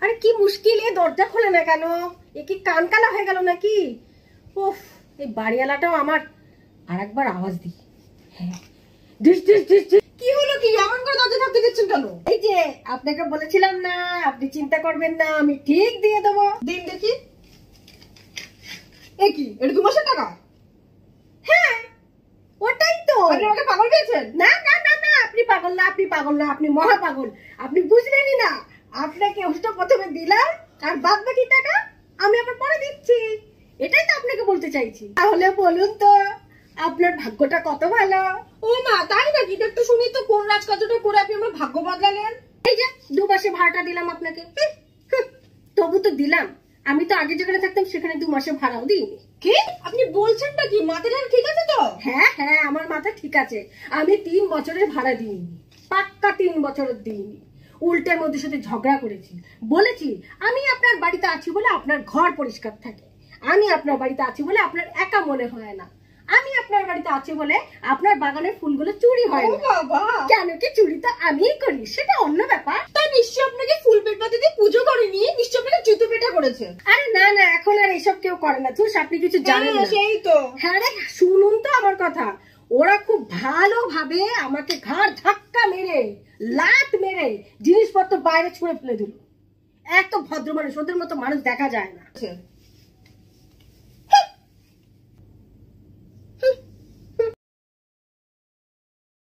আরে কি মুশকিল, এ দরজা খোলে না কেন? এ কি কান কালা হয়ে গেল নাকি? উফ, এই বাড়িওয়ালাটাও আমার। আর একবার আওয়াজ দি। হ্যাঁ, ডিস ডিস ডিস ডিস। কি হলো? কি এমন করে দরজা থাকতে দিচ্ছেন কেন? এই যে আপনাকে বলেছিলাম না, আপনি চিন্তা করবেন না, আমি ঠিক দিয়ে দেবো। দিন দেখি। এ কি, এটা 2 মাসের টাকা? হ্যাঁ, ওটাই তো। আপনি আমাকে পাগল পেয়েছেন? না না না না, আপনি পাগল না, আপনি পাগল না, আপনি মহা পাগল। আপনি বুঝলেনই না। আপনাকে ওটা প্রথমে দিলাম, আর বাদ বাকি টাকা আমি আবার পরে দিচ্ছি। এটাই তো আপনাকে বলতে চাইছি। তাহলে বলুন তো, আপনার ভাগ্যটা কত ভালো। ও মা, তাই নাকি? একটু শুনি তো, কোন রাজকার্যটা করে আপনি আমার ভাগ্য বদলালেন? এই যে 2 মাসে ভাড়াটা দিলাম আপনাকে। তবু তো দিলাম। আমি তো আগে যেখানে থাকতাম সেখানে 2 মাসে ভাড়াও দিইনি। কি আপনি বলছেনটা কি? মাথাটা ঠিক আছে তো? হ্যাঁ হ্যাঁ, আমার মাথা ঠিক আছে। আমি 3 বছরের ভাড়া দিইনি, পাক্কা 3 বছরের দিইনি। উল্টে মধ্যে সাথে ঝগড়া করেছি, বলেছি আমি আপনার বাড়িতে আছি বলে আপনার ঘর পরিষ্কার থাকে, আমি আপনার বাড়িতে আছি বলে আপনার একা মনে হয় না, আমি আপনার বাড়িতে আছি বলে আপনার বাগানের ফুলগুলো চুরি হয় না। বাবা, কেন কি? চুরি তো আমিই করি, সেটা অন্য ব্যাপার। তাই নিশ্চয় আপনাকে ফুল পেট পাতা দিয়ে পুজো করেনি, নিশ্চয় আপনাকে জুতো পেটা করেছে। আরে না না, এখন আর এসব কেউ করে না। তুই আপনি কিছু জানেন না। সেই তো। হ্যাঁ রে, শুনুন তো আমার কথা। ওরা খুব ভালোভাবে আমাকে ঘাড় ধাক্কা মেরে, লাত মেরে জিনিসপত্র বাইরে ছুঁড়ে ফেলে দিল। এত ভদ্র মানুষ, ওদের মতো মানুষ দেখা যায় না।